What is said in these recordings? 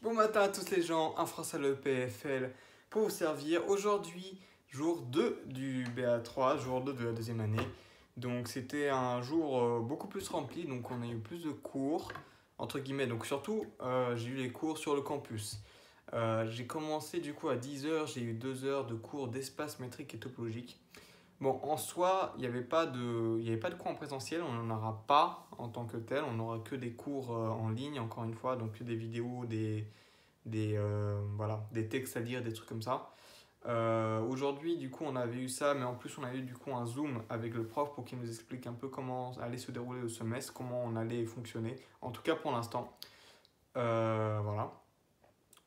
Bon matin à tous les gens, un Français le PFL pour vous servir. Aujourd'hui, jour 2 du BA3, jour 2 de la deuxième année. Donc c'était un jour beaucoup plus rempli, donc on a eu plus de cours, entre guillemets. Donc surtout, j'ai eu les cours sur le campus. J'ai commencé du coup à 10 h, j'ai eu 2 heures de cours d'espace métrique et topologique. Bon, en soi, il y avait pas de cours en présentiel, on n'en aura pas en tant que tel, on n'aura que des cours en ligne, encore une fois, donc que des vidéos, voilà, des textes à lire, des trucs comme ça. Aujourd'hui, du coup, on avait eu ça, mais en plus, on a eu du coup un Zoom avec le prof pour qu'il nous explique un peu comment allait se dérouler le semestre, comment on allait fonctionner, en tout cas pour l'instant. Voilà.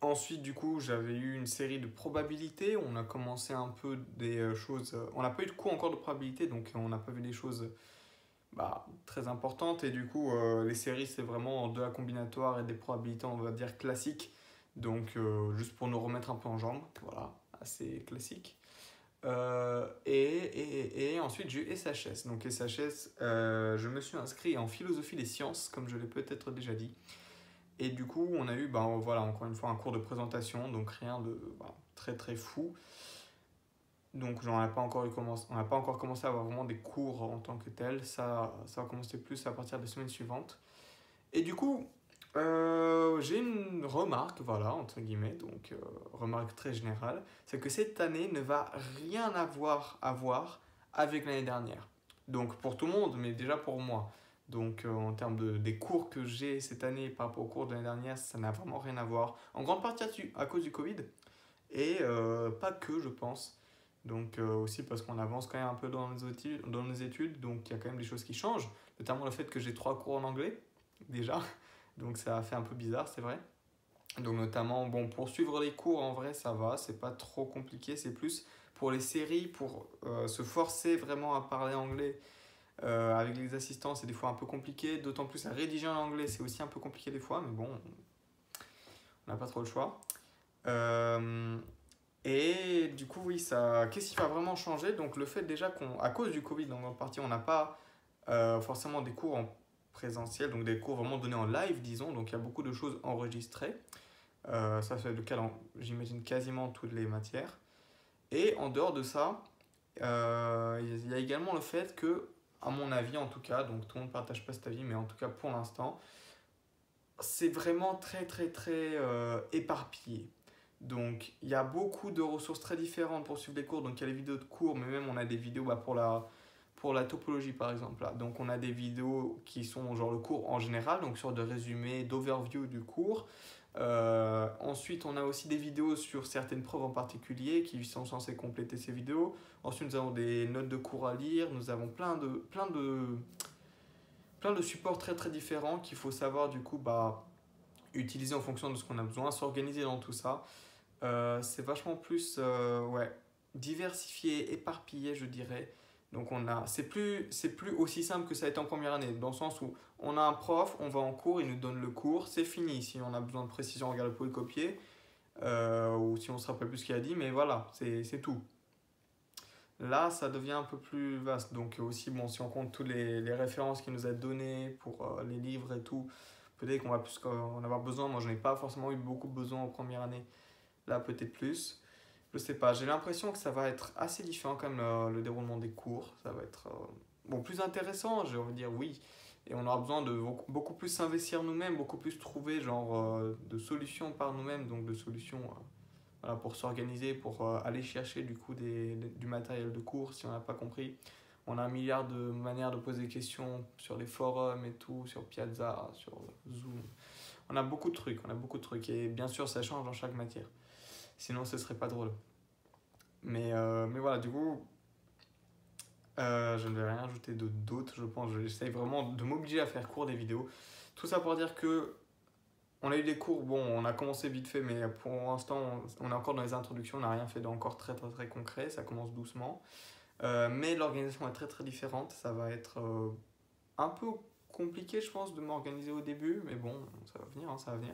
Ensuite, du coup, j'avais eu une série de probabilités. On a commencé un peu des choses. On n'a pas eu de cours encore de probabilité, donc on n'a pas vu des choses très importantes. Et du coup, les séries, c'est vraiment de la combinatoire et des probabilités, on va dire, classiques. Donc, juste pour nous remettre un peu en jambes. Voilà, assez classique. Et ensuite, j'ai eu SHS. Donc, SHS, je me suis inscrit en philosophie des sciences, comme je l'ai peut-être déjà dit. Et du coup, on a eu, voilà, encore une fois, un cours de présentation, donc rien de très très fou. Donc, on n'a pas encore commencé à avoir vraiment des cours en tant que tel. Ça va commencer plus à partir des semaines suivantes. Et du coup, j'ai une remarque, voilà, entre guillemets, donc remarque très générale, c'est que cette année ne va rien avoir à voir avec l'année dernière. Donc pour tout le monde, mais déjà pour moi. Donc en termes des cours que j'ai cette année par rapport aux cours de l'année dernière, ça n'a vraiment rien à voir. En grande partie à cause du Covid, et pas que, je pense. Donc aussi parce qu'on avance quand même un peu dans les études, donc il y a quand même des choses qui changent, notamment le fait que j'ai 3 cours en anglais, déjà. Donc ça a fait un peu bizarre, c'est vrai. Donc notamment, bon, pour suivre les cours, en vrai, ça va, c'est pas trop compliqué. C'est plus pour les séries, pour se forcer vraiment à parler anglais avec les assistants, c'est des fois un peu compliqué. D'autant plus à rédiger en anglais, c'est aussi un peu compliqué des fois, mais bon, on n'a pas trop le choix. Euh, et du coup, oui, qu'est-ce qui va vraiment changer? Donc le fait déjà qu'à cause du Covid, en grande partie, on n'a pas forcément des cours en présentiel, donc des cours vraiment donnés en live, disons. Donc il y a beaucoup de choses enregistrées. Ça fait le cas dans, j'imagine, quasiment toutes les matières. Et en dehors de ça, il y a également le fait que, à mon avis en tout cas, donc tout le monde ne partage pas cet avis, mais en tout cas pour l'instant, c'est vraiment très très très éparpillé. Donc il y a beaucoup de ressources très différentes pour suivre les cours. Donc il y a les vidéos de cours, mais même on a des vidéos pour la topologie par exemple. Là. Donc on a des vidéos qui sont genre le cours en général, donc sur de résumés, d'overview du cours. Ensuite on a aussi des vidéos sur certaines preuves en particulier qui sont censées compléter ces vidéos. Ensuite nous avons des notes de cours à lire, nous avons plein de supports très très différents qu'il faut savoir du coup utiliser en fonction de ce qu'on a besoin, s'organiser dans tout ça. C'est vachement plus ouais, diversifié, éparpillé, je dirais. Donc c'est plus aussi simple que ça a été en première année, dans le sens où on a un prof, on va en cours, il nous donne le cours, c'est fini. Si on a besoin de précision, on regarde le polycopier, ou si on se rappelle plus ce qu'il a dit, mais voilà, c'est tout. Là, ça devient un peu plus vaste. Donc aussi, bon, si on compte toutes les références qu'il nous a données pour les livres et tout, peut-être qu'on va plus en avoir besoin. Moi, je n'ai pas forcément eu beaucoup besoin en première année. Là, peut-être plus. Je sais pas, j'ai l'impression que ça va être assez différent quand même le déroulement des cours. Ça va être bon, plus intéressant, j'ai envie de dire oui. Et on aura besoin de beaucoup plus s'investir nous-mêmes, beaucoup plus trouver genre de solutions par nous-mêmes, donc de solutions voilà, pour s'organiser, pour aller chercher du coup du matériel de cours si on n'a pas compris. On a un milliard de manières de poser des questions sur les forums et tout, sur Piazza, sur Zoom. On a beaucoup de trucs, et bien sûr ça change dans chaque matière. Sinon ce serait pas drôle. Mais voilà, du coup, je ne vais rien ajouter d'autre, je pense. J'essaye vraiment de m'obliger à faire court des vidéos. Tout ça pour dire que on a eu des cours, bon, on a commencé vite fait, mais pour l'instant, on est encore dans les introductions, on n'a rien fait d'encore très très très concret, ça commence doucement. Mais l'organisation est très très différente, ça va être un peu compliqué, je pense, de m'organiser au début, mais bon, ça va venir, hein, ça va venir.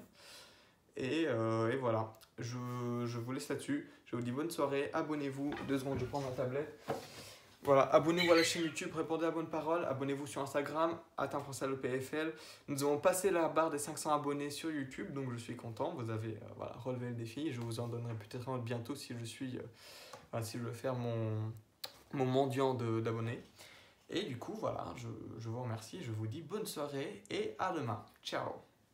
Et voilà, je vous laisse là-dessus. Je vous dis bonne soirée, abonnez-vous. 2 secondes, je prends ma tablette. Voilà, abonnez-vous à la chaîne YouTube, répondez à bonne parole, abonnez-vous sur Instagram, @françaislopfl. Nous avons passé la barre des 500 abonnés sur YouTube, donc je suis content. Vous avez voilà, relevé le défi. Je vous en donnerai peut-être un autre bientôt si voilà, si je veux faire mon mendiant d'abonnés. Et du coup, voilà, je vous remercie, je vous dis bonne soirée et à demain. Ciao!